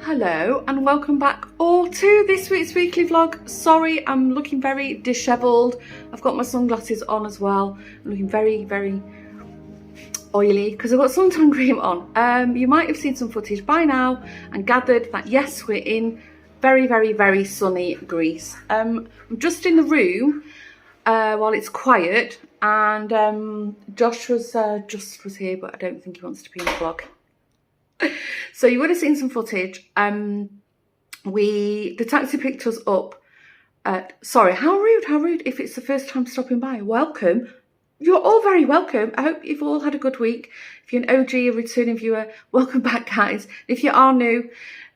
Hello and welcome back all to this week's weekly vlog. Sorry, I'm looking very dishevelled. I've got my sunglasses on as well. I'm looking very oily because I've got suntan cream on. You might have seen some footage by now and gathered that yes, we're in very sunny Greece. I'm just in the room while it's quiet, and Josh was here, but I don't think he wants to be in the vlog. So you would have seen some footage. The taxi picked us up at, sorry, how rude. If it's the first time stopping by, welcome. You're all very welcome. I hope you've all had a good week. If you're an OG, a returning viewer, welcome back, guys. If you are new,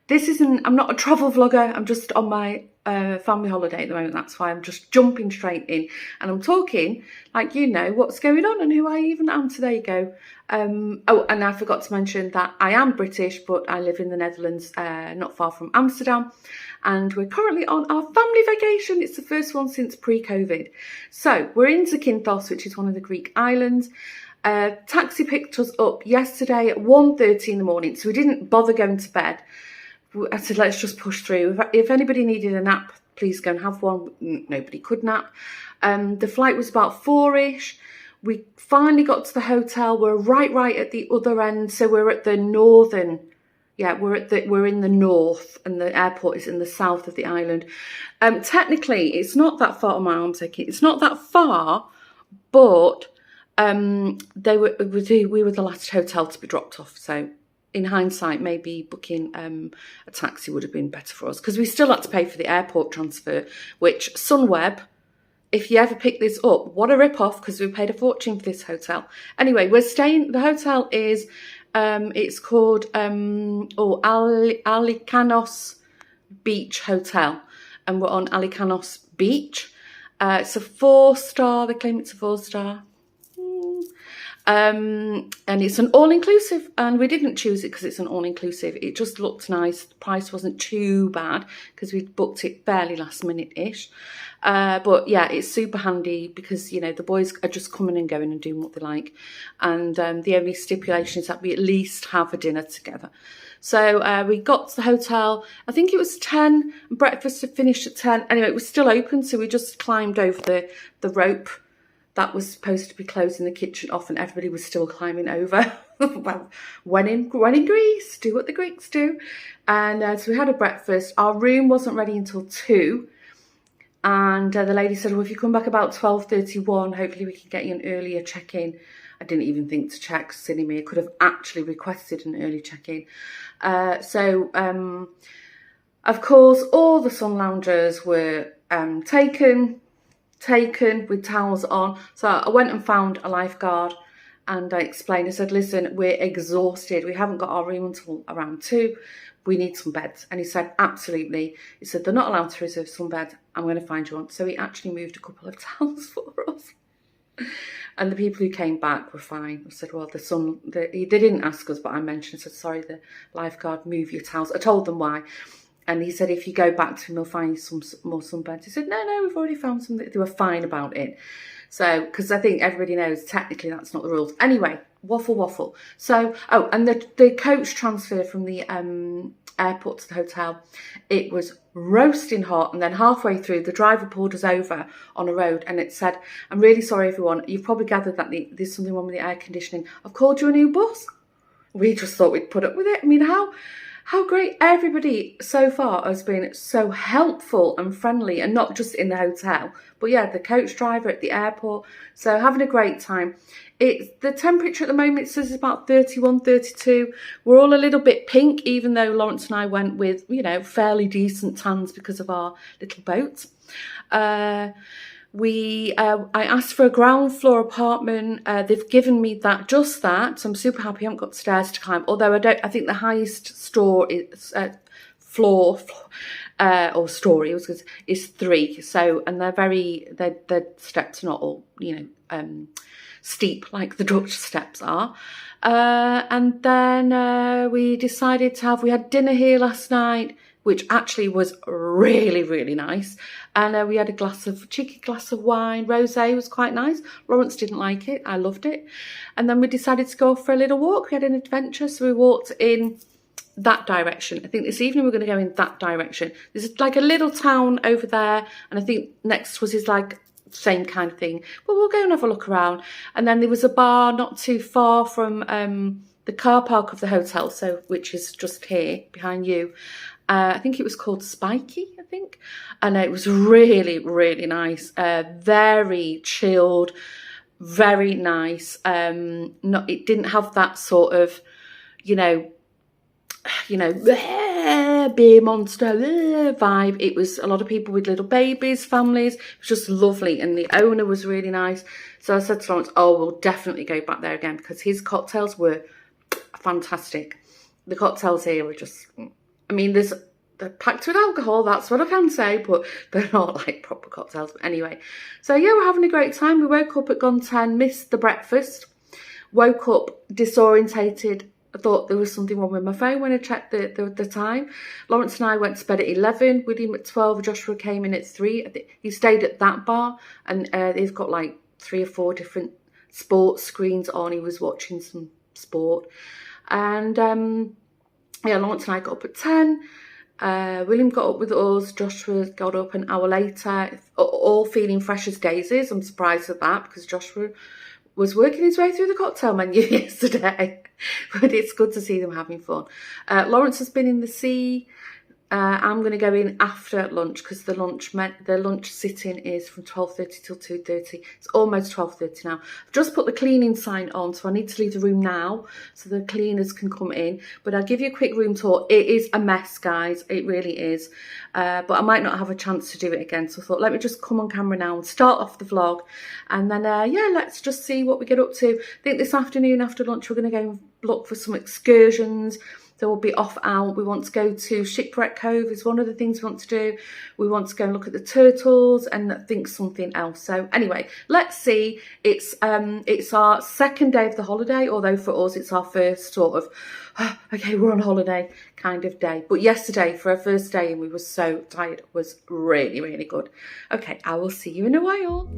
I'm not a travel vlogger. I'm just on my family holiday at the moment. That's why I'm just jumping straight in. And I'm talking like you know what's going on and who I even am. So there you go. Oh, and I forgot to mention that I am British, but I live in the Netherlands, not far from Amsterdam. And we're currently on our family vacation. It's the first one since pre-COVID. So we're in Zakynthos, which is one of the Greek islands. Taxi picked us up yesterday at 1:30 in the morning. So we didn't bother going to bed. I said, let's just push through. If anybody needed a nap, please go and have one. Nobody could nap. The flight was about 4-ish. We finally got to the hotel. We're right at the other end. So we're at the northern, we're in the north, and the airport is in the south of the island. Technically, it's not that far. On my arm taking, it's not that far, but we were the last hotel to be dropped off. So in hindsight, maybe booking a taxi would have been better for us, because we still had to pay for the airport transfer, which Sunweb, if you ever pick this up, what a rip-off, because we paid a fortune for this hotel. Anyway, we're staying, the hotel is, it's called Alikanos Beach Hotel, and we're on Alikanos Beach. It's a 4-star, they claim it's a 4-star. And it's an all-inclusive, and we didn't choose it because it's an all-inclusive. It just looked nice. The price wasn't too bad because we booked it fairly last minute-ish. But yeah, it's super handy because, you know, the boys are just coming and going and doing what they like. And the only stipulation is that we at least have a dinner together. So we got to the hotel, I think it was 10, breakfast had finished at 10. Anyway, it was still open, so we just climbed over the rope that was supposed to be closing the kitchen off, and everybody was still climbing over. Well, when in Greece, do what the Greeks do. And so we had a breakfast. Our room wasn't ready until 2. And the lady said, well, if you come back about 12:31, hopefully we can get you an earlier check-in. I didn't even think to check, silly me. I could have actually requested an early check-in. Of course, all the sun loungers were taken with towels on. So I went and found a lifeguard, and I explained, I said, listen, we're exhausted. We haven't got our room until around 2. We need some beds. And he said, absolutely. He said, they're not allowed to reserve some beds. I'm going to find you one. So he actually moved a couple of towels for us. And the people who came back were fine. I said, well, they didn't ask us, but I mentioned, I said, sorry, the lifeguard, move your towels. I told them why. And he said, if you go back to him, he'll find you some more sunbeds. He said, no, we've already found some. They were fine about it. So, because I think everybody knows, technically, that's not the rules. Anyway, waffle. So, oh, and the coach transfer from the airport to the hotel, it was roasting hot, and then halfway through the driver pulled us over on a road and it said, "I'm really sorry everyone, you've probably gathered that there's something wrong with the air conditioning. I've called you a new bus." We just thought we'd put up with it. I mean, how great. Everybody so far has been so helpful and friendly, and not just in the hotel, but yeah, the coach driver at the airport. So having a great time. The temperature at the moment says it's about 31, 32. We're all a little bit pink, even though Lawrence and I went with, you know, fairly decent tans because of our little boat. I asked for a ground floor apartment. They've given me just that, so I'm super happy. I haven't got stairs to climb, although I think the highest floor is or story is 3. So, and their steps are not all, you know, steep like the Dutch steps are. And then we decided we had dinner here last night, which actually was really, really nice. And we had a cheeky glass of wine. Rosé was quite nice. Lawrence didn't like it. I loved it. And then we decided to go for a little walk. We had an adventure, so we walked in that direction. I think this evening we're going to go in that direction. There's like a little town over there, and I think next to us is like same kind of thing. But we'll go and have a look around. And then there was a bar not too far from the car park of the hotel, which is just here behind you. I think it was called Spiky, I think. And it was really, really nice. Very chilled, very nice. It didn't have that sort of, you know, beer monster vibe. It was a lot of people with little babies, families. It was just lovely, and the owner was really nice. So I said to Lawrence, "Oh, we'll definitely go back there again," because his cocktails were fantastic. The cocktails here were just, I mean, they're packed with alcohol, that's what I can say, but they're not like proper cocktails. But anyway, so yeah, we're having a great time. We woke up at gone 10, missed the breakfast, woke up disorientated. I thought there was something wrong with my phone when I checked the time. Lawrence and I went to bed at 11, William at 12, Joshua came in at 3. I think he stayed at that bar, and they've got like 3 or 4 different sports screens on. He was watching some sport. And yeah, Lawrence and I got up at 10. William got up with us. Joshua got up an hour later, all feeling fresh as daisies. I'm surprised at that, because Joshua was working his way through the cocktail menu yesterday. But it's good to see them having fun. Lawrence has been in the sea. I'm going to go in after lunch, because the lunch sit-in is from 12:30 till 2:30. It's almost 12:30 now. I've just put the cleaning sign on, so I need to leave the room now so the cleaners can come in. But I'll give you a quick room tour. It is a mess, guys. It really is. But I might not have a chance to do it again. So I thought, let me just come on camera now and start off the vlog. And then, yeah, let's just see what we get up to. I think this afternoon after lunch, we're going to go and look for some excursions. So we'll be off out. We want to go to Shipwreck Cove is one of the things we want to do. We want to go and look at the turtles and think something else. So anyway, let's see. It's our second day of the holiday, although for us it's our first sort of, okay, we're on holiday kind of day. But yesterday, for our first day, and we were so tired, was really, really good. Okay, I will see you in a while.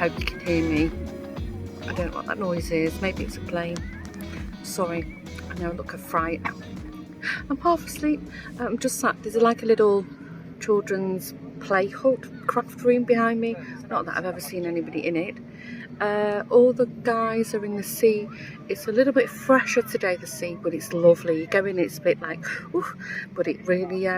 hope you can hear me. I don't know what that noise is. Maybe it's a plane. Sorry. I know, look, a fright. I'm half asleep. I'm just sat. There's like a little children's play hut, craft room behind me. Not that I've ever seen anybody in it. All the guys are in the sea. It's a little bit fresher today, the sea, but it's lovely. You go in, it's a bit like, oof, but it really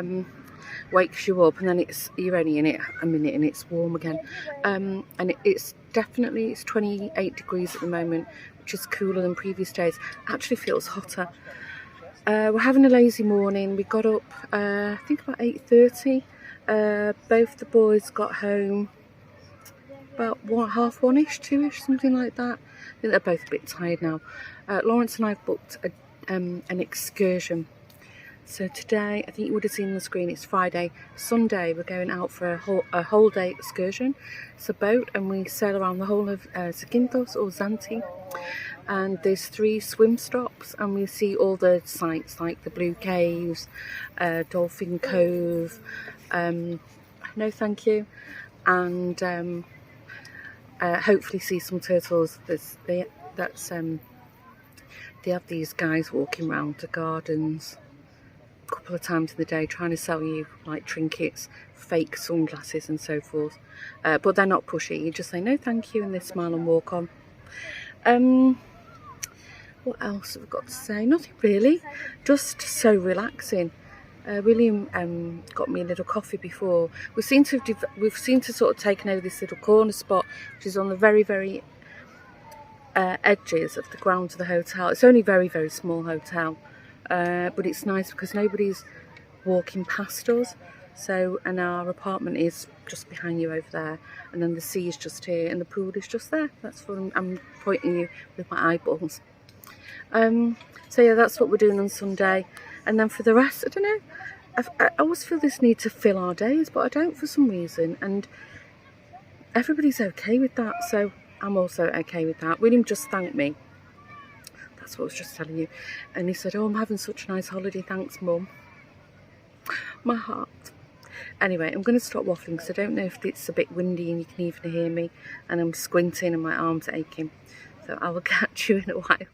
wakes you up, and then you're only in it a minute and it's warm again. And it's 28 degrees at the moment, which is cooler than previous days. Actually feels hotter. We're having a lazy morning. We got up I think about 8:30. Both the boys got home about 1:30, 2ish, something like that. I think they're both a bit tired now. Lawrence and I have booked an excursion. So today, I think you would have seen on the screen, it's Friday. Sunday, we're going out for a whole day excursion. It's a boat, and we sail around the whole of Zakynthos or Zante. And there's 3 swim stops, and we see all the sites like the Blue Caves, Dolphin Cove, no thank you, and hopefully see some turtles. They have these guys walking around the gardens a couple of times in the day trying to sell you like trinkets, fake sunglasses and so forth, but they're not pushy. You just say no thank you and they smile and walk on. What else have I got to say? Nothing really, just so relaxing. William got me a little coffee before. We've seemed to sort of taken over this little corner spot, which is on the very edges of the grounds of the hotel. It's only a very small hotel, but it's nice because nobody's walking past us. So, and our apartment is just behind you over there, and then the sea is just here, and the pool is just there. That's what I'm pointing you with my eyeballs. So yeah, that's what we're doing on Sunday. And then for the rest, I don't know, I always feel this need to fill our days, but I don't for some reason, and everybody's okay with that, so I'm also okay with that. William just thanked me. That's what I was just telling you. And he said, oh, I'm having such a nice holiday, thanks Mum. My heart. Anyway, I'm going to stop waffling because I don't know if it's a bit windy and you can even hear me, and I'm squinting and my arms are aching. So I will catch you in a while.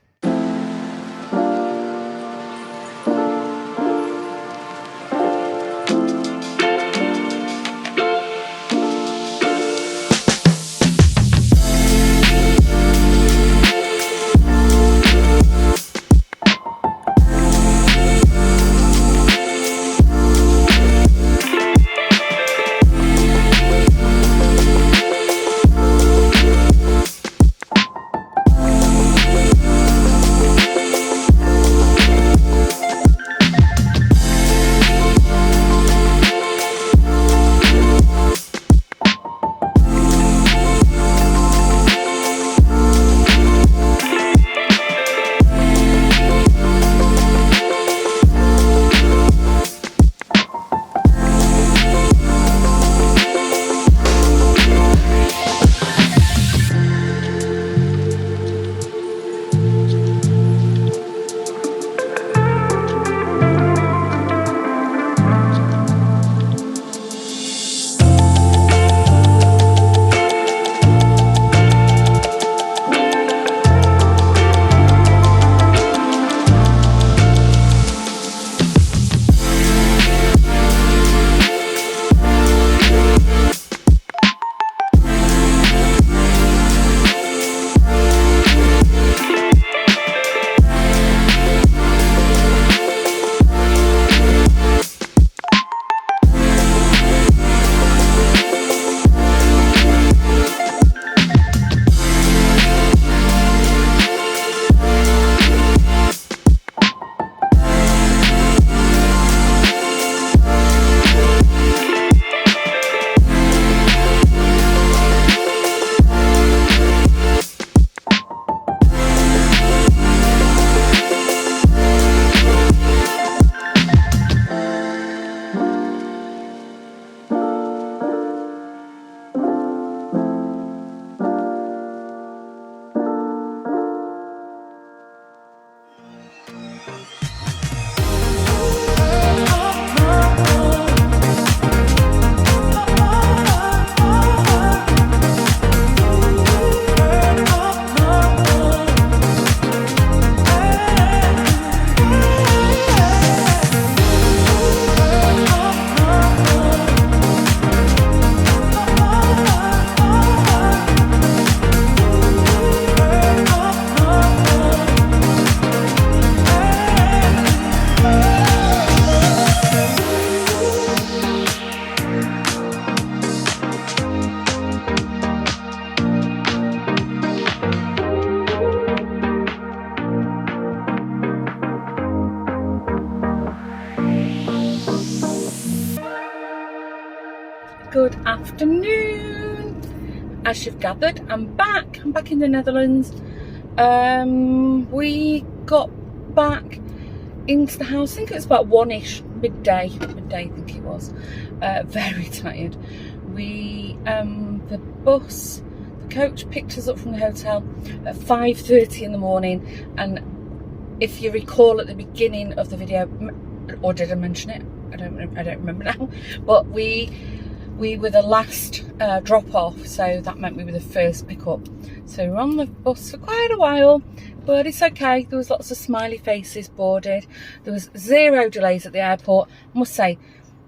afternoon. As you've gathered, I'm back in the Netherlands. We got back into the house, I think it was about 1ish, midday I think it was. Very tired. The coach picked us up from the hotel at 5:30 in the morning, and if you recall at the beginning of the video, or did I mention it? I don't remember now, but we were the last drop off, so that meant we were the first pick up. So we were on the bus for quite a while, but it's okay. There was lots of smiley faces boarded. There was 0 delays at the airport. I must say,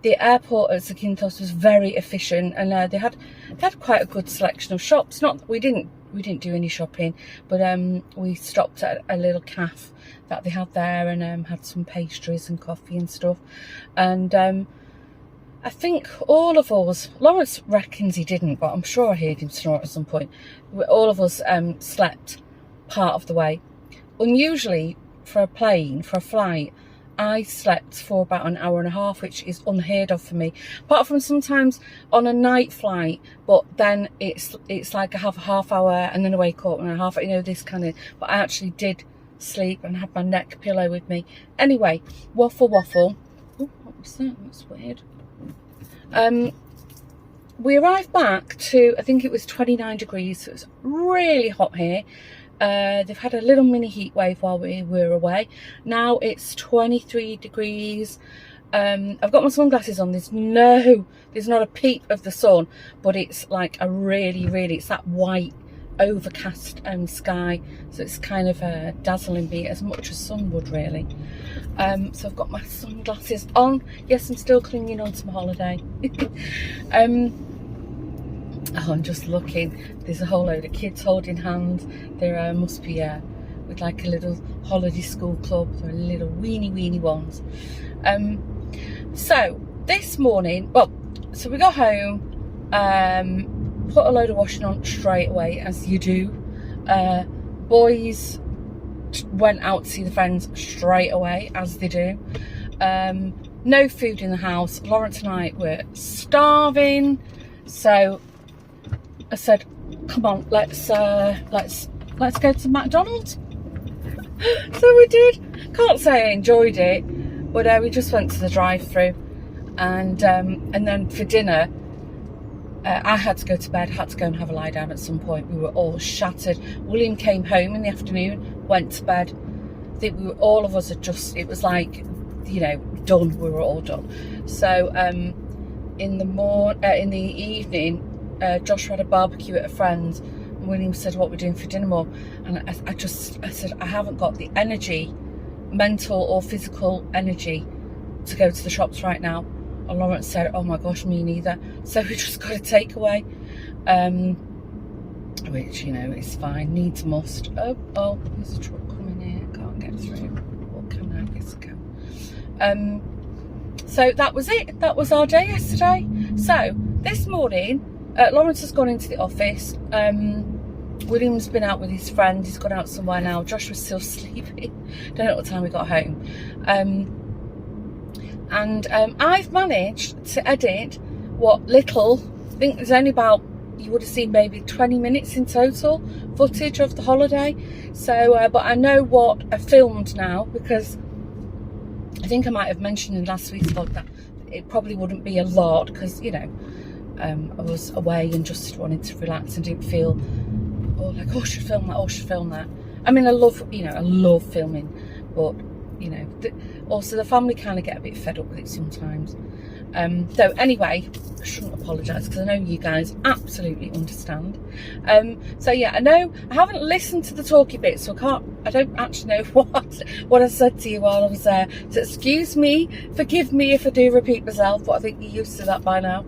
the airport at Zakynthos was very efficient, and they had quite a good selection of shops. We didn't do any shopping, but we stopped at a little cafe that they had there, and had some pastries and coffee and stuff. And I think all of us, Lawrence reckons he didn't, but I'm sure I heard him snort at some point. All of us slept part of the way. Unusually for a flight, I slept for about an hour and a half, which is unheard of for me. Apart from sometimes on a night flight, but then it's like I have a half hour and then I wake up and a half, this kind of. But I actually did sleep and had my neck pillow with me. Anyway, waffle. Oh, what was that? That's weird. We arrived back to, I think it was 29 degrees, so it was really hot here. They've had a little mini heat wave while we were away. Now it's 23 degrees. I've got my sunglasses on. There's not a peep of the sun, but it's like a really, it's that white overcast sky, so it's kind of dazzling me as much as sun would really. So I've got my sunglasses on. Yes, I'm still clinging on to my holiday. Oh, I'm just looking. There's a whole load of kids holding hands. There must be with like a little holiday school club. They're little weeny ones. So this morning, so we got home, put a load of washing on straight away, as you do. Boys went out to see the friends straight away, as they do. No food in the house. Lawrence and I were starving, so I said, "Come on, let's go to McDonald's." So we did. Can't say I enjoyed it, but we just went to the drive-through, and then for dinner, I had to go to bed. Had to go and have a lie down at some point. We were all shattered. William came home in the afternoon, went to bed. I think all of us had just. It was like, done. We were all done. So in the evening. Josh had a barbecue at a friend's, and William said, "What we're doing for dinner, Mum?" And I said, "I haven't got the energy, mental or physical energy, to go to the shops right now." And Lawrence said, "Oh my gosh, me neither." So we just got a takeaway, which is fine. Needs must. Oh, there's a truck coming here. Can't get through. Or can I? Guess I can. So that was it. That was our day yesterday. So this morning. Lawrence has gone into the office. William's been out with his friend. He's gone out somewhere now. Josh was still sleeping. Don't know what time we got home. And I've managed to edit what little. I think there's only about, you would have seen maybe 20 minutes in total footage of the holiday. So, but I know what I filmed now, because I think I might have mentioned in last week's vlog that it probably wouldn't be a lot, because I was away and just wanted to relax and didn't feel like, I should film that. I mean, I love filming, but also the family kind of get a bit fed up with it sometimes. So anyway, I shouldn't apologise, because I know you guys absolutely understand. So yeah, I know I haven't listened to the talky bit, so I don't actually know what I said to you while I was there. So excuse me, forgive me if I do repeat myself, but I think you're used to that by now.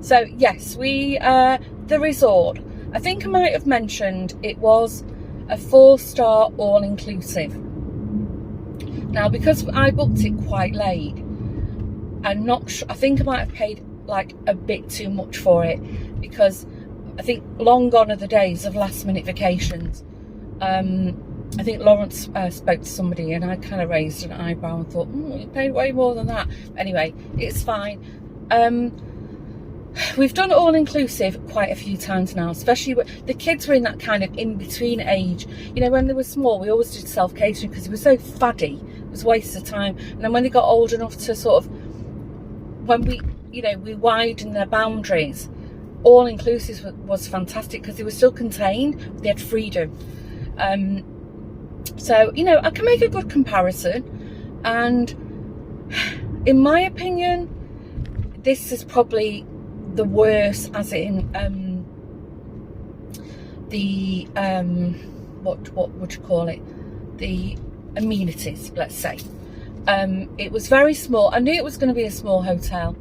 So yes, the resort, I think I might have mentioned it was a 4-star all-inclusive. Now, because I booked it quite late, I'm not sure, I think I might have paid like a bit too much for it, because I think long gone are the days of last minute vacations. I think Lawrence spoke to somebody, and I kind of raised an eyebrow and thought, you paid way more than that. Anyway, it's fine. we've done all-inclusive quite a few times now, especially when the kids were in that kind of in-between age. You know, when they were small, we always did self-catering because it was so faddy. It was a waste of time. And then when they got old enough to sort of, when we, you know, we widened their boundaries, all-inclusive was fantastic because they were still contained. They had freedom. So, you know, I can make a good comparison. And in my opinion, this is probably the worst, as in the what would you call it, the amenities, let's say. It was very small. I knew it was going to be a small hotel.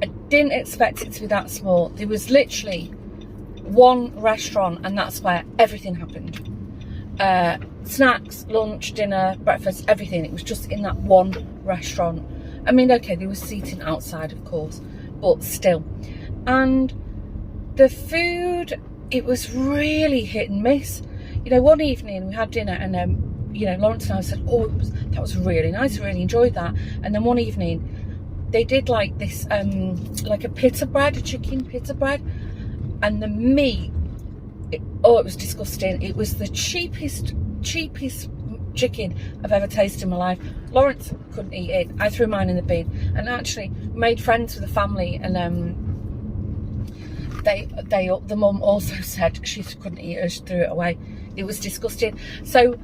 I didn't expect it to be that small. There was literally one restaurant, and that's where everything happened. Snacks, lunch, dinner, breakfast, everything. It was just in that one restaurant. I mean, okay, there was seating outside, of course, but still. And the food, it was really hit and miss. You know, one evening we had dinner, and you know, Lawrence and I said, oh, that was really nice, I really enjoyed that. And then one evening they did like this like a pita bread, a chicken pita bread, and the meat, it was disgusting. It was the cheapest chicken I've ever tasted in my life. Lawrence couldn't eat it. I threw mine in the bin, and actually made friends with the family, and the mum also said she couldn't eat it, she threw it away. It was disgusting. So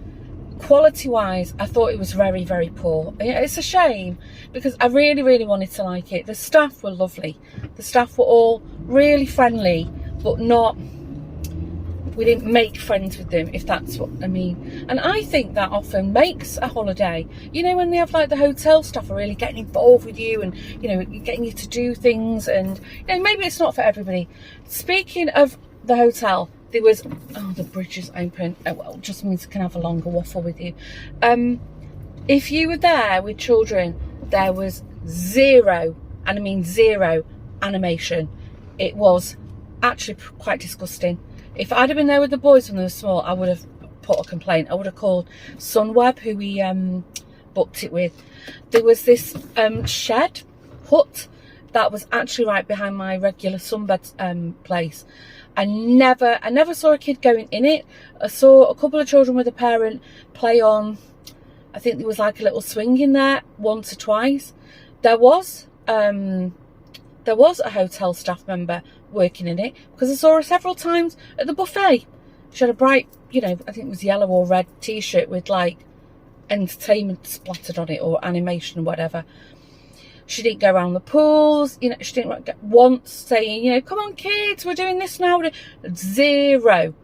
quality wise, I thought it was very, very poor. It's a shame because I really, really wanted to like it. The staff were lovely. The staff were all really friendly, but not, we didn't make friends with them, if that's what I mean. And I think that often makes a holiday. You know, when they have like the hotel staff are really getting involved with you, and you know, getting you to do things, and you know, maybe it's not for everybody. Speaking of the hotel, there was, oh, the bridge is open. Oh, well, just means I can have a longer waffle with you. If you were there with children, there was zero, and I mean zero, animation. It was actually quite disgusting. If I'd have been there with the boys when they were small, I would have put a complaint. I would have called Sunweb, who we booked it with. There was this hut that was actually right behind my regular sunbed place. I never saw a kid going in it. I saw a couple of children with a parent play on, I think there was like a little swing in there once or twice. There was a hotel staff member working in it, because I saw her several times at the buffet. She had a bright, you know, I think it was yellow or red t-shirt with like entertainment splattered on it, or animation or whatever. She didn't go around the pools, you know, she didn't get once saying, you know, come on kids, we're doing this now. Zero.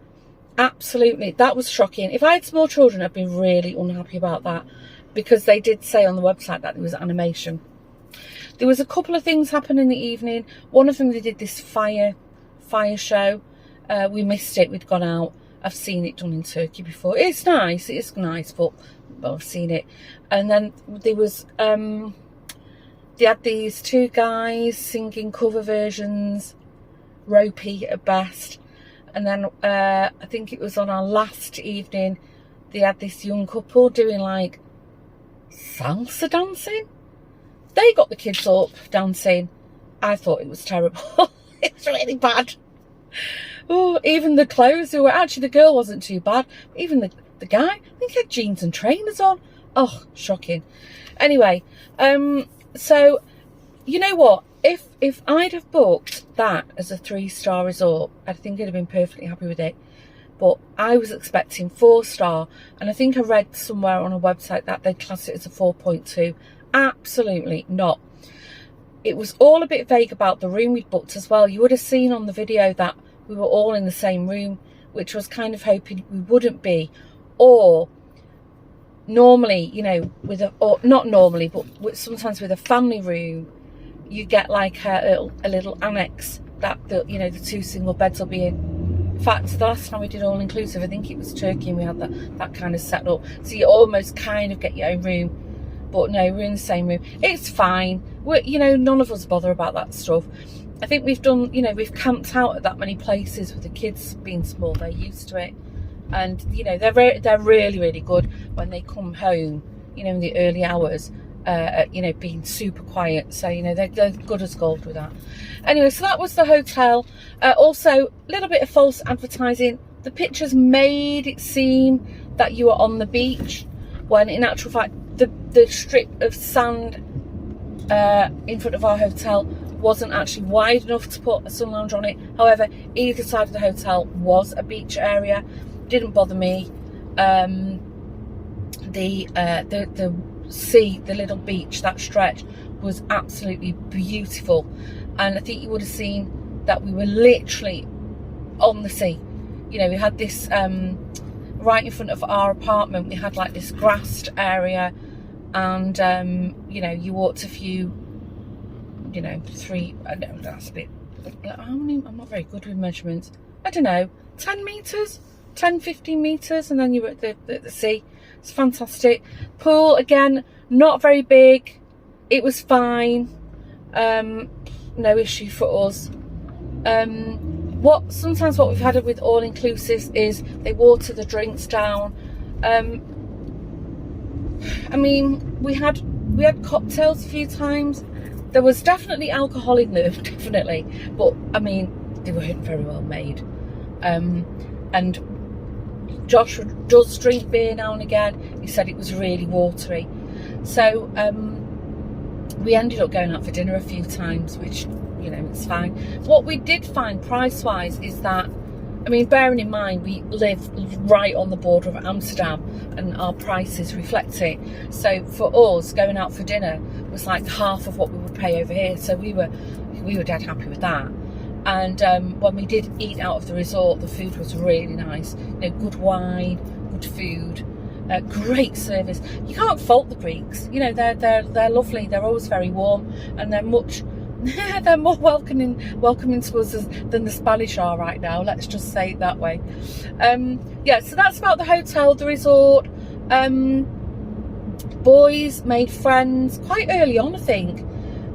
Absolutely. That was shocking. If I had small children, I'd be really unhappy about that, because they did say on the website that there was animation. There was a couple of things happening in the evening. One of them, they did this fire show. We missed it. We'd gone out. I've seen it done in Turkey before. It's nice. It's nice, but well, I've seen it. And then there was they had these two guys singing cover versions, ropey at best. And then I think it was on our last evening, they had this young couple doing like salsa dancing. They got the kids up dancing. I thought it was terrible. It's really bad. Oh, even the clothes, they were actually, the girl wasn't too bad. Even the guy, I think he had jeans and trainers on. Oh, shocking. Anyway, so you know what? If I'd have booked that as a 3-star resort, I think I'd have been perfectly happy with it. But I was expecting 4-star, and I think I read somewhere on a website that they'd class it as a 4.2. Absolutely not. It was all a bit vague about the room we'd booked as well. You would have seen on the video that we were all in the same room, which was kind of hoping we wouldn't be. Or normally, you know, or not normally, but sometimes with a family room, you get like a little annex that the 2 single beds will be in. In fact, the last time we did all inclusive, I think it was Turkey, and we had that kind of set up. So you almost kind of get your own room. But no, we're in the same room. It's fine. None of us bother about that stuff. I think we've done, we've camped out at that many places with the kids being small. They're used to it. And, they're really, really good when they come home, in the early hours. you know, being super quiet. So, you know, they're good as gold with that. Anyway, so that was the hotel. Also, a little bit of false advertising. The pictures made it seem that you were on the beach, when in actual fact, the strip of sand in front of our hotel wasn't actually wide enough to put a sun lounge on it. However, either side of the hotel was a beach area. Didn't bother me. The sea, the little beach, that stretch was absolutely beautiful, and I think you would have seen that we were literally on the sea. You know, we had this right in front of our apartment, we had like this grassed area, and you know, you walked a few, you know, I know that's a bit, I'm not very good with measurements, I don't know, 10 meters, 10-15 meters, and then you were at the sea. It's fantastic. Pool, again, not very big. It was fine. No issue for us. Sometimes what we've had with all inclusives is they water the drinks down. I mean, we had cocktails a few times. There was definitely alcohol in them, definitely, but I mean, they weren't very well made. And Josh does drink beer now and again. He said it was really watery. So we ended up going out for dinner a few times, which, you know, it's fine. What we did find price-wise is that, I mean, bearing in mind we live right on the border of Amsterdam and our prices reflect it. So for us, going out for dinner was like half of what we would pay over here. So we were dead happy with that. And when we did eat out of the resort, the food was really nice. You know, good wine, good food, great service. You can't fault the Greeks. You know, they're lovely. They're always very warm, and they're more welcoming to us than the Spanish are right now. Let's just say it that way. Yeah, so that's about the hotel, the resort. Boys made friends quite early on, I think,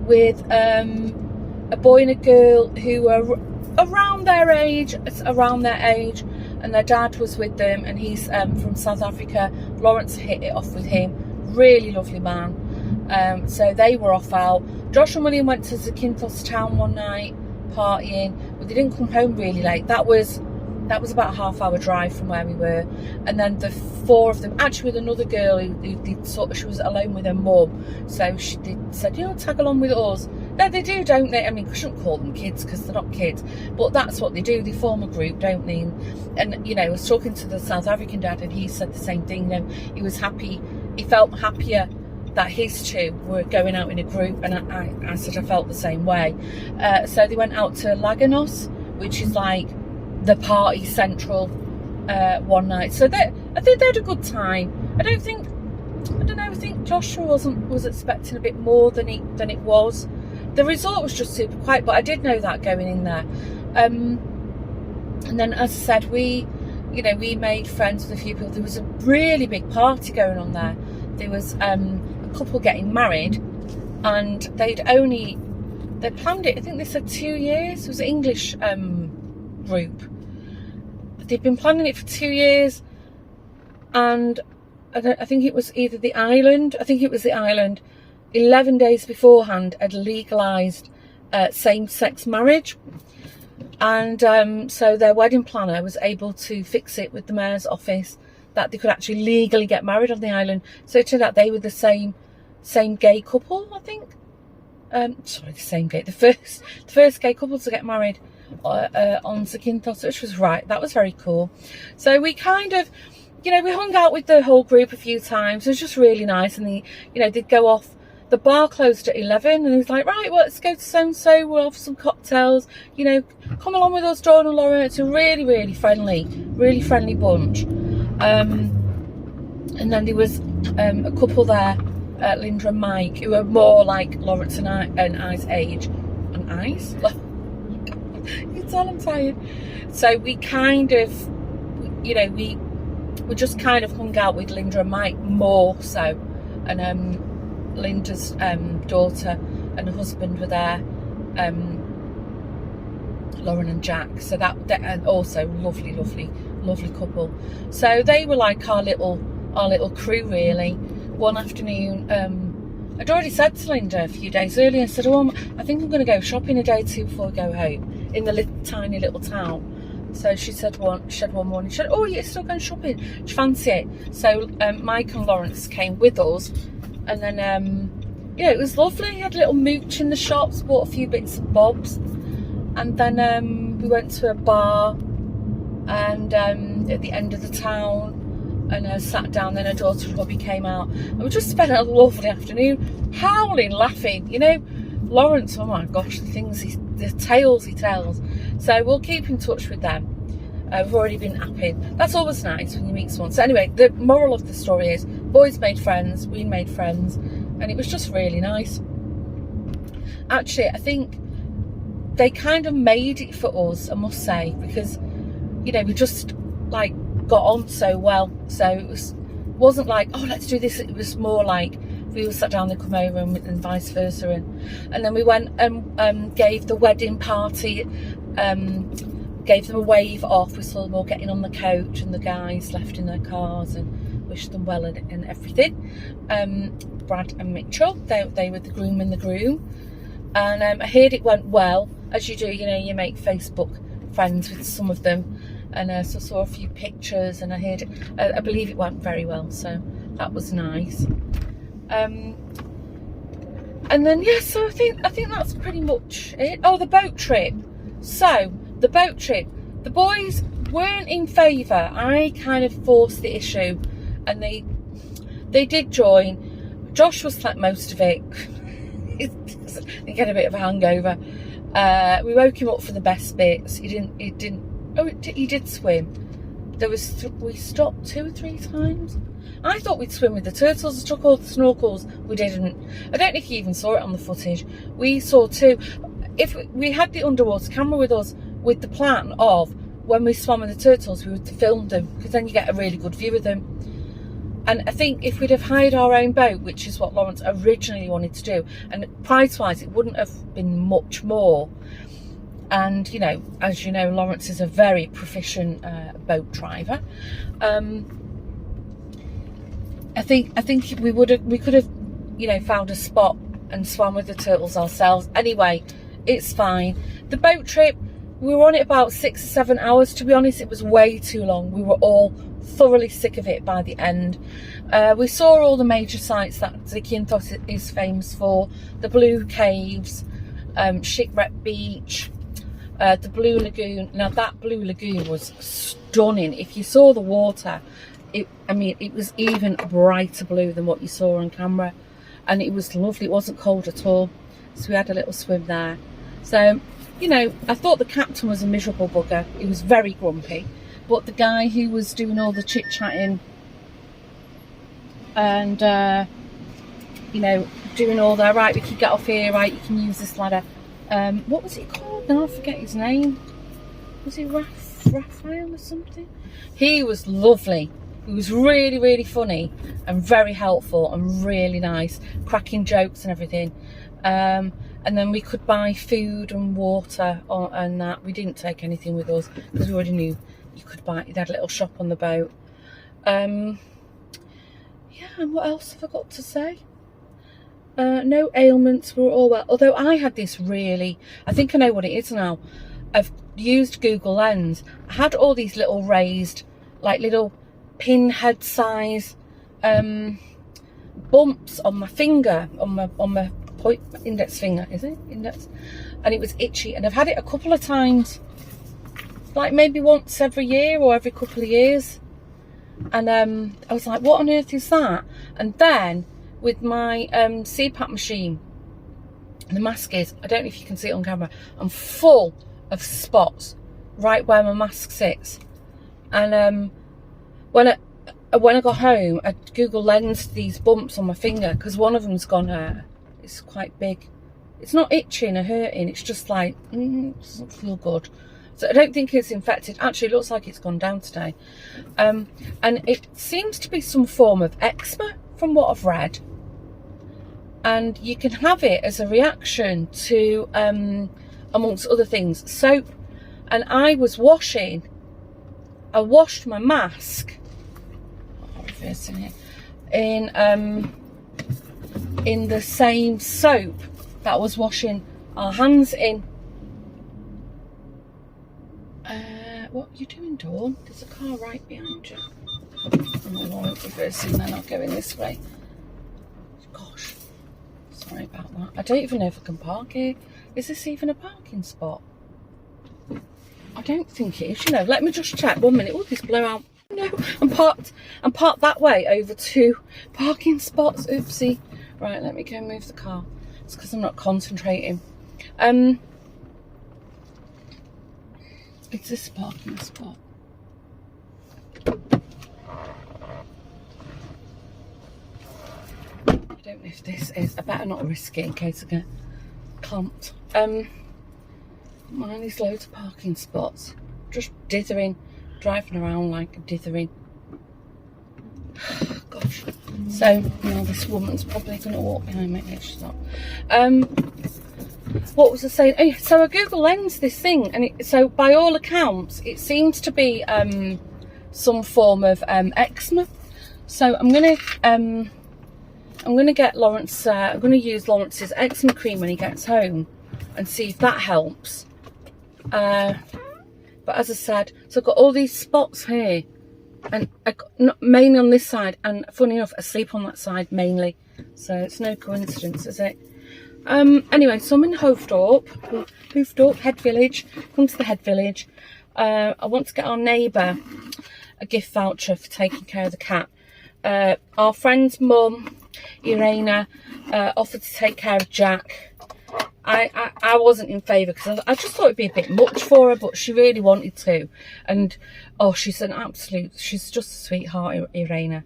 with a boy and a girl who were around their age, and their dad was with them, and he's from South Africa. Lawrence hit it off with him. Really lovely man. So they were off out. Josh and William went to Zakynthos town one night partying, but they didn't come home really late. That was about a half-hour drive from where we were. And then the four of them, actually with another girl who she was alone with her mum, so they said, you know, tag along with us. No, they do, don't they? I mean, we shouldn't call them kids because they're not kids, but that's what they do. They form a group, don't they? And you know, I was talking to the South African dad, and he said the same thing. You know, he was happy. He felt happier that his two were going out in a group, and I said I felt the same way. So they went out to Zakynthos, which is like the party central, one night. So I think they had a good time. I think Joshua was expecting a bit more than it was. The resort was just super quiet, but I did know that going in there. And then, as I said, we made friends with a few people. There was a really big party going on there. There was a couple getting married, and they planned it, I think they said 2 years. It was an English group. They'd been planning it for 2 years, and I think it was the island. 11 days beforehand had legalised same-sex marriage, and so their wedding planner was able to fix it with the mayor's office that they could actually legally get married on the island. So it turned out they were the same gay couple, I think. The first gay couple to get married on Zakynthos, which was that was very cool. So we kind of, we hung out with the whole group a few times. It was just really nice, and they'd go off. The bar closed at 11, and he was like, right, well, let's go to so-and-so, we'll have some cocktails, come along with us, Dawn and Lauren. It's a really, really friendly bunch. And then there was a couple there, Linda and Mike, who were more like Lawrence and I's age. And I's? You tell I'm tired. So we kind of, we just kind of hung out with Linda and Mike more so. And Linda's daughter and her husband were there, Lauren and Jack. So that and also lovely couple. So they were like our little crew really. One afternoon, I'd already said to Linda a few days earlier, I said, oh, I think I'm going to go shopping a day or two before we go home in the tiny little town. So she said one morning, she said, oh, you're still going shopping, do you fancy it? So Mike and Lawrence came with us, and then yeah, it was lovely. Had a little mooch in the shops, bought a few bits and bobs, and then we went to a bar and at the end of the town, and sat down. Then her daughter Robbie came out, and we just spent a lovely afternoon howling, laughing. You know, Lawrence, oh my gosh, the tales he tells. So we'll keep in touch with them. We've already been apping. That's always nice when you meet someone. So anyway, the moral of the story is, boys made friends, we made friends, and it was just really nice. Actually, I think they kind of made it for us, I must say, because, you know, we just like got on so well. So it wasn't like, oh, let's do this. It was more like we were sat down, they come over, and vice versa. And then we went and gave the wedding party, gave them a wave off. We saw them all getting on the coach, and the guys left in their cars, and wished them well and everything. Brad and Mitchell, they were the groom and the groom. And I heard it went well, as you do, you know, you make Facebook friends with some of them. And so I saw a few pictures, and I heard it, I believe it went very well, so that was nice. And then yeah, so I think that's pretty much it. Oh, the boat trip. So the boat trip, the boys weren't in favour. I kind of forced the issue, and they did join. Josh was like most of it. He get a bit of a hangover. We woke him up for the best bits. He did swim. We stopped 2 or 3 times. I thought we'd swim with the turtles. I took all the snorkels. We didn't. I don't think you even saw it on the footage. We saw 2. If we had the underwater camera with us, with the plan of when we swam with the turtles, we would film them, because then you get a really good view of them. And I think if we'd have hired our own boat, which is what Lawrence originally wanted to do, and price-wise it wouldn't have been much more. And, you know, as you know, Lawrence is a very proficient boat driver. I think we could have, you know, found a spot and swam with the turtles ourselves. Anyway, it's fine. The boat trip, we were on it about 6 or 7 hours. To be honest, it was way too long. We were all thoroughly sick of it by the end. We saw all the major sites that Zakynthos is famous for: the Blue Caves, Shipwreck Beach, the Blue Lagoon. Now that Blue Lagoon was stunning. If you saw the water, it was even brighter blue than what you saw on camera, and it was lovely. It wasn't cold at all, so we had a little swim there. So, you know, I thought the captain was a miserable bugger. He was very grumpy, but the guy who was doing all the chit-chatting and you know, doing all that, right, we can get off here, right, you can use this ladder. What was he called? Now I forget his name. Was he Raphael or something? He was lovely. He was really, really funny and very helpful and really nice, cracking jokes and everything. And then we could buy food and water and that. We didn't take anything with us because we already knew you could buy. They had a little shop on the boat. Yeah, and what else have I got to say? No ailments, we were all well. Although I had this really, I think I know what it is now. I've used Google Lens. I had all these little raised, like little pinhead size bumps on my finger, on my index finger, is it? Index. And it was itchy, and I've had it a couple of times, like maybe once every year or every couple of years. And I was like, what on earth is that? And then with my CPAP machine, the mask is, I don't know if you can see it on camera, I'm full of spots right where my mask sits. And when I got home, I Google Lensed these bumps on my finger, because one of them's gone, it's quite big. It's not itching or hurting, it's just like, it doesn't feel good. So I don't think it's infected. Actually, it looks like it's gone down today. And it seems to be some form of eczema from what I've read. And you can have it as a reaction to, amongst other things, soap. And I washed my mask, in in the same soap that I was washing our hands in. What are you doing, Dawn? There's a car right behind you. Oh, I'm reversing, they're not going this way. Gosh, sorry about that. I don't even know if I can park here. Is this even a parking spot? I don't think it is, you know. Let me just check 1 minute. Oh, this blowout. No, I'm parked that way over 2 parking spots. Oopsie. Right, let me go and move the car. It's because I'm not concentrating. Is this a parking spot? I don't know if this is. I better not risk it in case I get clumped. Mine is loads of parking spots. Just dithering, driving around like dithering. Gosh. So now this woman's probably going to walk behind me. No, she's not. What was I saying? Oh, so I Google Lens this thing, and so by all accounts, it seems to be some form of eczema. So I'm gonna get Lawrence. I'm gonna use Lawrence's eczema cream when he gets home, and see if that helps. But as I said, so I've got all these spots here, and mainly on this side, and funny enough, I sleep on that side mainly. So it's no coincidence, is it? Anyway, so I'm in Hoofddorp, Head Village. Come to the Head Village. I want to get our neighbour a gift voucher for taking care of the cat. Our friend's mum, Irena, offered to take care of Jack. I wasn't in favour because I just thought it'd be a bit much for her, but she really wanted to. And oh, she's just a sweetheart, Irena.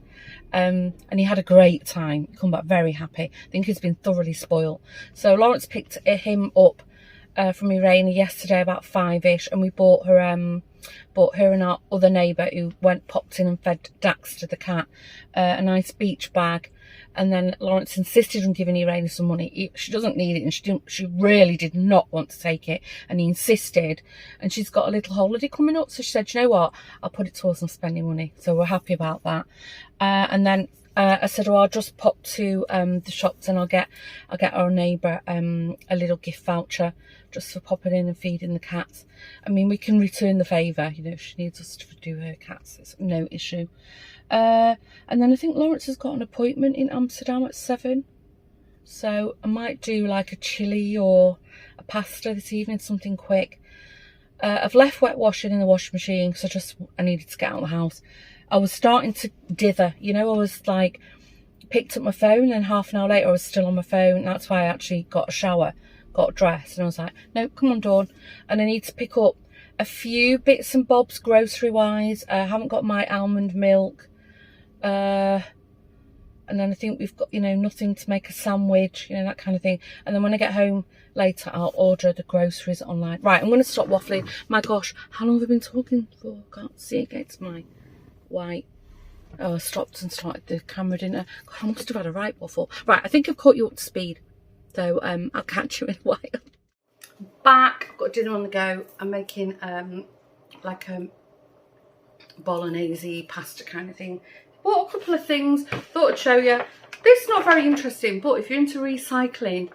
And he had a great time. He come back very happy. I think he's been thoroughly spoiled. So Lawrence picked him up from Irena yesterday about 5ish, and we bought her and our other neighbour who popped in and fed Daxter the cat a nice beach bag. And then Lawrence insisted on giving Irena some money. She doesn't need it, and she really did not want to take it. And he insisted. And she's got a little holiday coming up, so she said, you know what? I'll put it towards some spending money. So we're happy about that. And then I said, I'll just pop to the shops and I'll get our neighbour a little gift voucher just for popping in and feeding the cats. I mean, we can return the favour. You know, if she needs us to do her cats, it's no issue. And then I think Lawrence has got an appointment in Amsterdam at 7. So I might do like a chili or a pasta this evening, something quick. I've left wet washing in the washing machine because I needed to get out of the house. I was starting to dither, you know, I was like, picked up my phone, and half an hour later I was still on my phone. That's why I actually got a shower, got dressed, and I was like, no, come on, Dawn. And I need to pick up a few bits and bobs grocery wise. I haven't got my almond milk. And then I think we've got, you know, nothing to make a sandwich, you know, that kind of thing. And then when I get home later, I'll order the groceries online. Right, I'm going to stop waffling. My gosh, how long have I been talking for? Can't see against my white. Oh, I stopped and started the camera, didn't I? God, I must have had a right waffle. Right, I think I've caught you up to speed. So I'll catch you in a while. Back, got dinner on the go. I'm making like a bolognese pasta kind of thing. Bought a couple of things, thought I'd show you. This is not very interesting, but if you're into recycling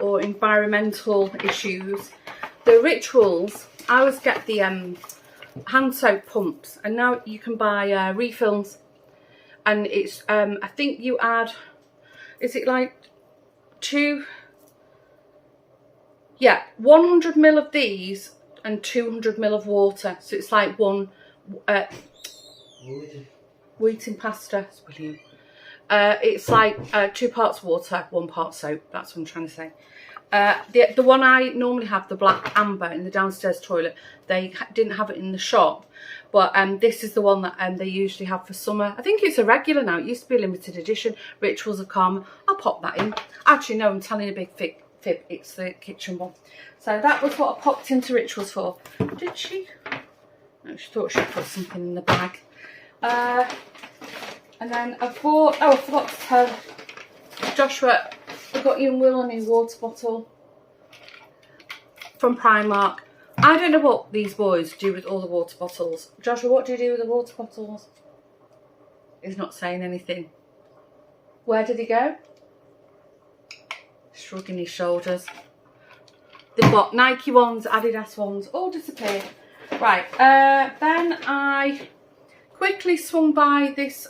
or environmental issues, the Rituals, I always get the hand soap pumps, and now you can buy refills, and it's I think you add, is it like 100ml of these and 200ml of water, so it's like one wheaten pasta. It's brilliant. It's like 2 parts water, 1 part soap. That's what I'm trying to say. The one I normally have, the black amber in the downstairs toilet, they didn't have it in the shop, but this is the one that they usually have for summer. I think it's a regular now. It used to be a limited edition. Rituals of Karma. I'll pop that in. Actually, no, I'm telling a big fib. It's the kitchen one. So that was what I popped into Rituals for. Did she? No, she thought she'd put something in the bag. And then I bought, oh, I forgot to tell Joshua, I got you and Will a new water bottle from Primark. I don't know what these boys do with all the water bottles. Joshua, what do you do with the water bottles? He's not saying anything. Where did he go? shrugging his shoulders. They've got Nike ones, Adidas ones, all disappeared. Right, then I quickly swung by this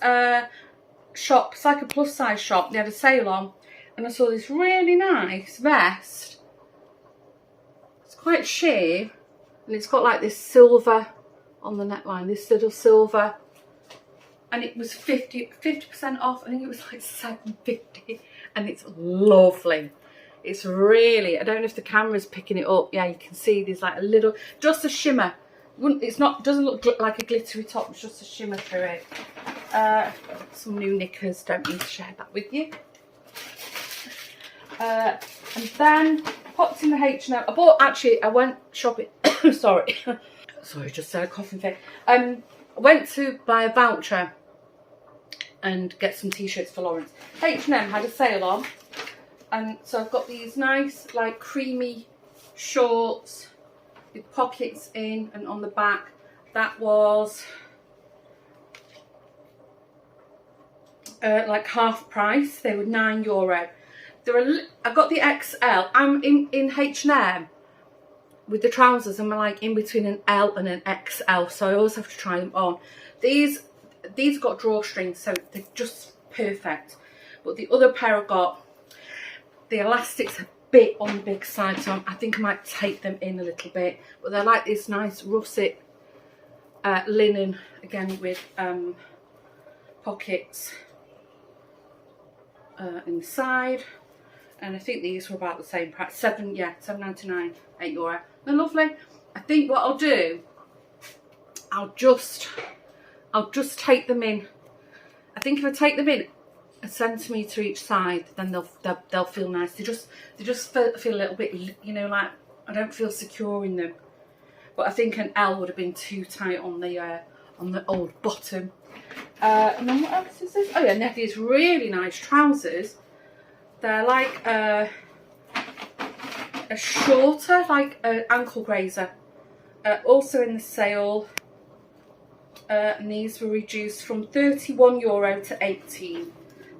shop. It's like a plus size shop. They had a sale on, and I saw this really nice vest. It's quite sheer, and it's got like this silver on the neckline, this little silver, and it was 50% off. I think it was like £7.50, and it's lovely. It's really, I don't know if the camera's picking it up. Yeah, you can see there's like a little, just a shimmer. It's not, doesn't look like a glittery top, it's just a shimmer through it. Some new knickers, don't need to share that with you. And then popped in the H&M. I went shopping, sorry, just a coughing fit. I went to buy a voucher and get some t-shirts for Lawrence. H&M had a sale on. And so I've got these nice, like, creamy shorts with pockets in and on the back. That was like half price. They were €9. I got the XL. I'm in H&M with the trousers. I'm like in between an L and an XL, so I always have to try them on. These got drawstrings, so they're just perfect. But the other pair I got, the elastic's a bit on the big side, so I think I might take them in a little bit. But they're like this nice russet linen, again with pockets in the side. And I think these were about the same price. £7.99, €8. They're lovely. I think what I'll do, I'll just take them in. I think if I take them in a centimetre each side, then they'll feel nice. They just feel a little bit, you know, like I don't feel secure in them. But I think an L would have been too tight on the old bottom. And then what else is this? Oh yeah, and they have these really nice trousers. They're like a shorter, like an ankle grazer. Also in the sale. And these were reduced from €31 to 18.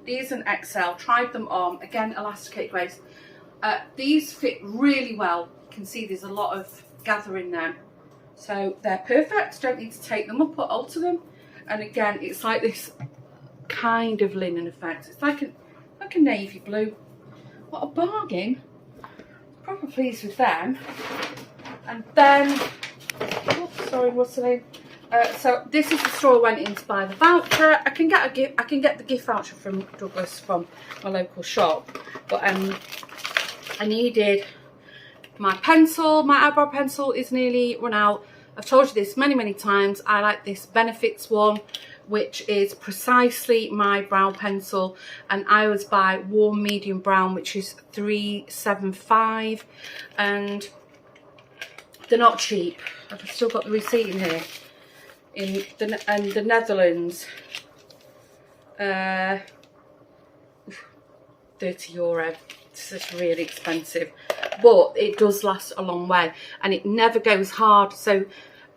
These are an XL, tried them on, again elasticated waist. These fit really well. You can see there's a lot of gather in them. So they're perfect, don't need to take them up or alter them. And again, it's like this kind of linen effect. It's like a navy blue. What a bargain. Proper pleased with them. And then, oops, sorry, what's the name? So this is the store I went in to buy the voucher. I can get a gift. I can get the gift voucher from Douglas from my local shop. But I needed my pencil. My eyebrow pencil is nearly run out. I've told you this many times. I like this Benefits one, which is precisely my brow pencil, and I was by warm medium brown, which is £3.75, and they're not cheap. I've still got the receipt in here. In the Netherlands, €30. This is really expensive, but it does last a long way, and it never goes hard. So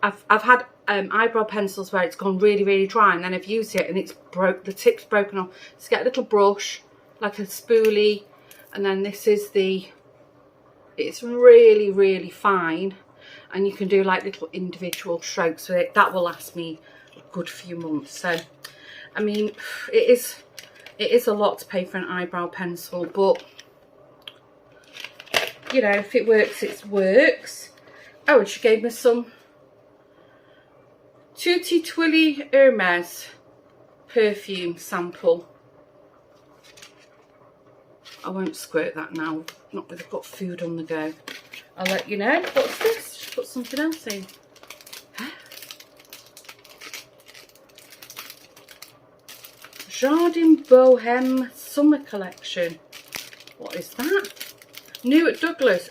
I've had eyebrow pencils where it's gone really dry, and then I've used it and it's the tip's broken off. Just get a little brush, like a spoolie, and then this is it's really fine. And you can do like little individual strokes with it. That will last me a good few months. So, I mean, it is a lot to pay for an eyebrow pencil, but you know, if it works, it works. Oh, and she gave me some Tutti Twilly Hermes perfume sample. I won't squirt that now, not when I've got food on the go. I'll let you know. What's this? Put something else in. Huh? Jardin Bohème Summer Collection. What is that? New at Douglas.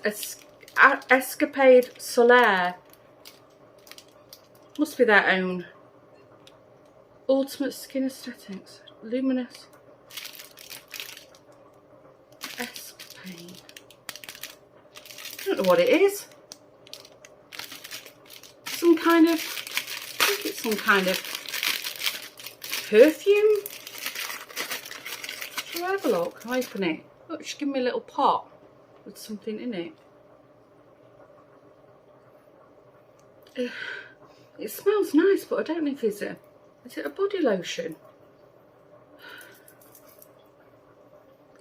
Escapade Solaire. Must be their own. Ultimate Skin Aesthetics. Luminous. Escapade. I don't know what it is. Some kind of, I think it's some kind of perfume. Shall I have a look? Open it. Look, she gave me a little pot with something in it. It smells nice, but I don't know if is it a body lotion?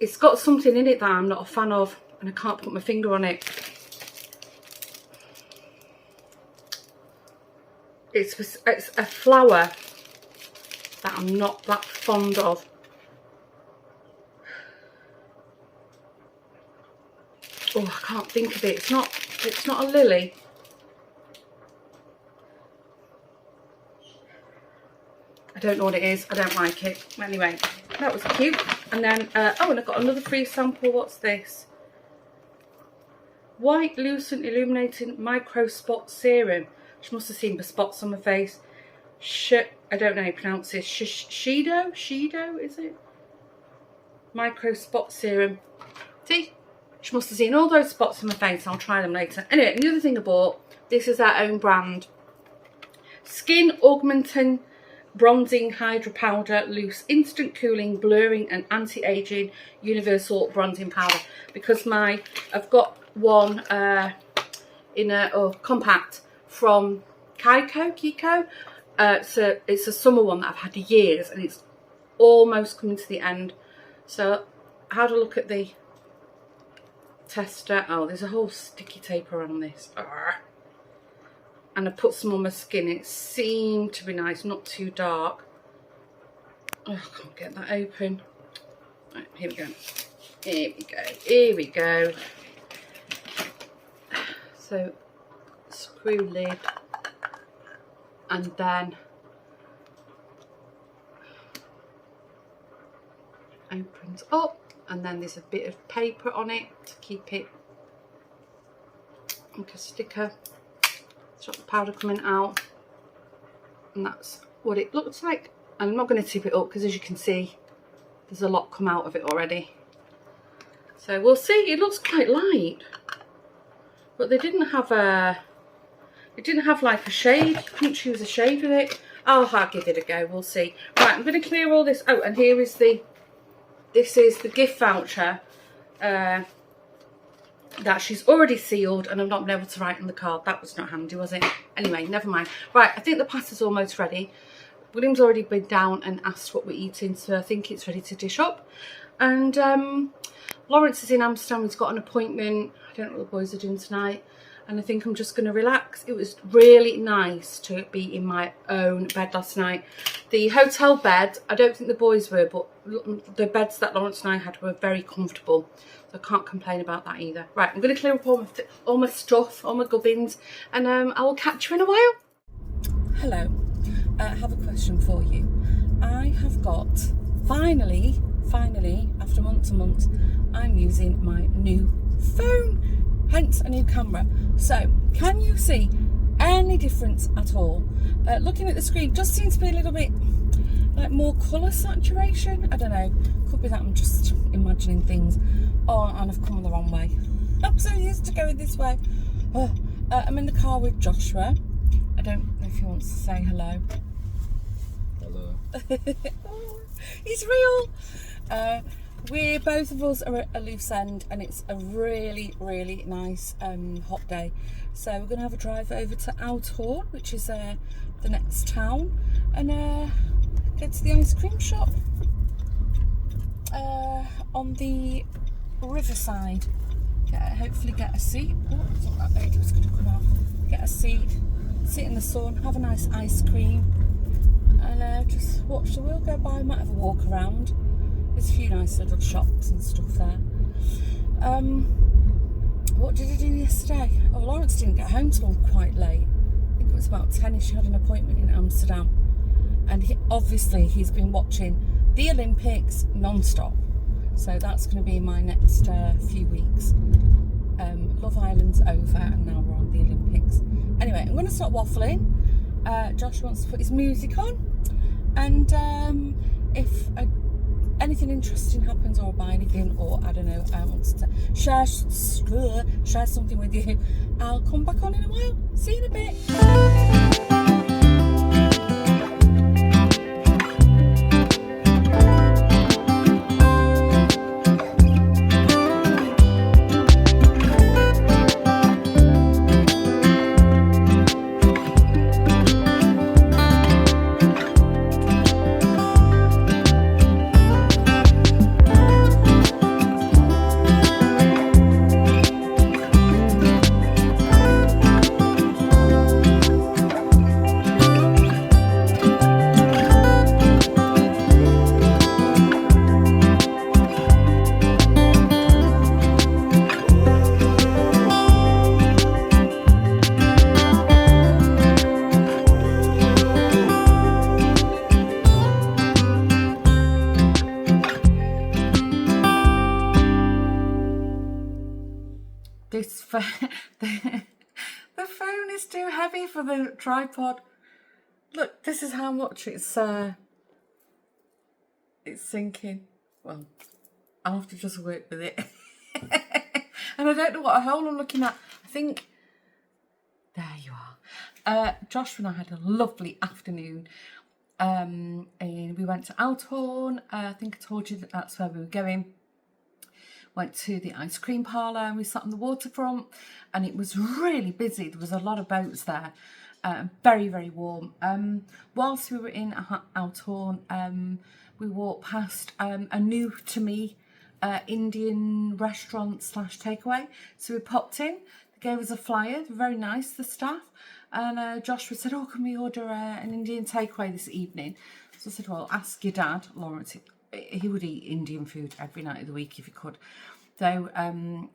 It's got something in it that I'm not a fan of, and I can't put my finger on it. It's a flower that I'm not that fond of. Oh, I can't think of it. It's not a lily. I don't know what it is. I don't like it. Anyway, that was cute. And then, oh, and I got another free sample. What's this? White Lucent Illuminating Micro Spot Serum. She must have seen the spots on my face. I don't know how you pronounce this. Shido, is it? Micro Spot Serum. See? She must have seen all those spots on my face. I'll try them later. Anyway, the other thing I bought, this is our own brand. Skin Augmenting Bronzing Hydra Powder Loose Instant Cooling, Blurring and Anti-Aging Universal Bronzing Powder. Because I've got one in a compact from Kiko. So it's a summer one that I've had years, and it's almost coming to the end. So I had a look at the tester. Oh, there's a whole sticky tape around this. And I put some on my skin. It seemed to be nice, not too dark. Oh, I can't get that open. Right, here we go. Here we go. So, screw lid. And then opens up. And then there's a bit of paper on it to keep it like a sticker. Stop the powder coming out, and that's what it looks like. And I'm not going to tip it up because, as you can see, there's a lot come out of it already. So we'll see. It looks quite light, but they didn't have like a shade. You couldn't choose a shade with it. I'll give it a go. We'll see. Right, I'm going to clear all this. Oh, and here is this is the gift voucher. That she's already sealed, and I've not been able to write on the card. That was not handy, was it? Anyway, never mind. Right, I think the pasta's almost ready. William's already been down and asked what we're eating, so I think it's ready to dish up. And Lawrence is in Amsterdam. He's got an appointment. I don't know what the boys are doing tonight, and I think I'm just going to relax. It was really nice to be in my own bed last night. The hotel bed, I don't think the boys were, but the beds that Lawrence and I had were very comfortable. So I can't complain about that either. Right, I'm going to clear up all my stuff, all my gubbins, and I will catch you in a while. Hello, I have a question for you. I have got, finally, after months and months, I'm using my new phone, hence a new camera. So, can you see any difference at all? Looking at the screen, just seems to be a little bit like more colour saturation. I don't know, could be that I'm just imagining things. Oh, and I've come the wrong way. I'm so used to going this way. Oh, I'm in the car with Joshua. I don't know if he wants to say hello. Hello. Oh, he's real. Both of us are at a loose end, and it's a really, really nice hot day. So we're going to have a drive over to Outhorn, which is the next town, and go to the ice cream shop on the riverside. Hopefully get a seat. Oh, I thought that lady was going to come out. Get a seat, sit in the sun, have a nice ice cream, and just watch the world go by. Might have a walk around. There's a few nice little shops and stuff there. What did I do yesterday? Oh, Lawrence didn't get home till quite late. I think it was about 10ish. He had an appointment in Amsterdam, and he's been watching the Olympics non-stop. So that's going to be my next few weeks. Love Island's over, and now we're on the Olympics. Anyway, I'm going to stop waffling. Josh wants to put his music on, and if anything interesting happens, or I buy anything, or I don't know, I want to share something with you, I'll come back on in a while. See you in a bit. this the phone is too heavy for the tripod. Look, this is how much it's sinking. Well, I'll have to just work with it. And I don't know what hole I'm looking at. I think, there you are. Josh and I had a lovely afternoon. And we went to Althorn. I think I told you that that's where we were going. Went to the ice cream parlour and we sat on the waterfront, and it was really busy. There was a lot of boats there. Very, very warm. Whilst we were in Althorn, we walked past a new to me Indian restaurant / takeaway. So we popped in. They gave us a flyer. They were very nice, the staff. And Joshua said, "Oh, can we order an Indian takeaway this evening?" So I said, "Well, ask your dad, Lawrence. He would eat Indian food every night of the week if he could." So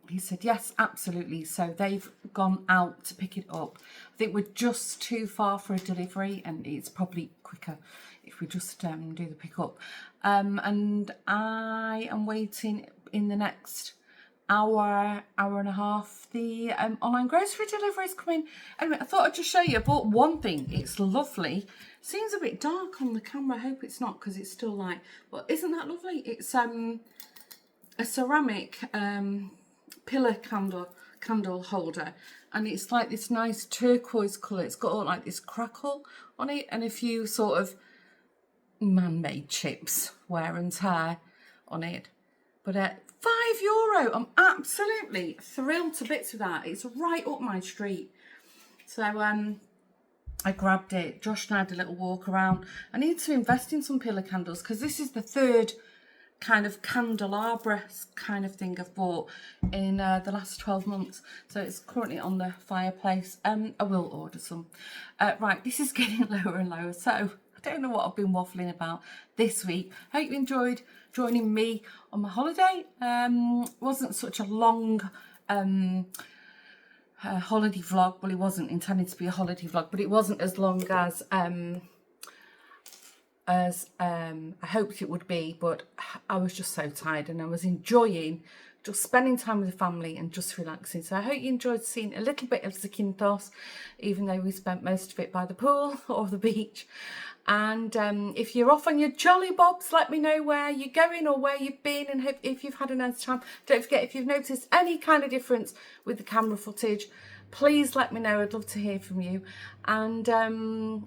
he said, "Yes, absolutely." So they've gone out to pick it up. I think we're just too far for a delivery, and it's probably quicker if we just do the pick up. And I am waiting in the next hour and a half. The online grocery delivery is coming. Anyway, I thought I'd just show you. I bought one thing. It's lovely. Seems a bit dark on the camera. I hope it's not, because it's still light. But isn't that lovely? It's a ceramic pillar candle holder, and it's like this nice turquoise colour. It's got all like this crackle on it and a few sort of man-made chips, wear and tear on it. But €5. I'm absolutely thrilled to bits with that. It's right up my street. So I grabbed it. Josh and I had a little walk around. I need to invest in some pillar candles, because this is the third kind of candelabra kind of thing I've bought in the last 12 months. So it's currently on the fireplace. I will order some. Right, this is getting lower and lower. So I don't know what I've been waffling about this week. Hope you enjoyed joining me on my holiday. Wasn't such a long holiday vlog. Well, it wasn't intended to be a holiday vlog, but it wasn't as long as I hoped it would be. But I was just so tired, and I was enjoying just spending time with the family and just relaxing. So I hope you enjoyed seeing a little bit of Zakynthos, even though we spent most of it by the pool or the beach. And if you're off on your jolly bobs, let me know where you're going or where you've been, and if you've had a nice time. Don't forget, if you've noticed any kind of difference with the camera footage, please let me know. I'd love to hear from you. And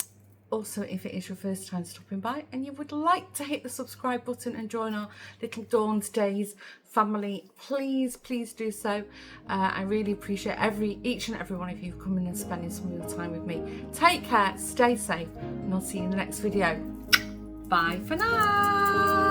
also, if it is your first time stopping by and you would like to hit the subscribe button and join our little Dawn's Days family, please do so. I really appreciate each and every one of you coming and spending some of your time with me. Take care, stay safe, and I'll see you in the next video. Bye for now.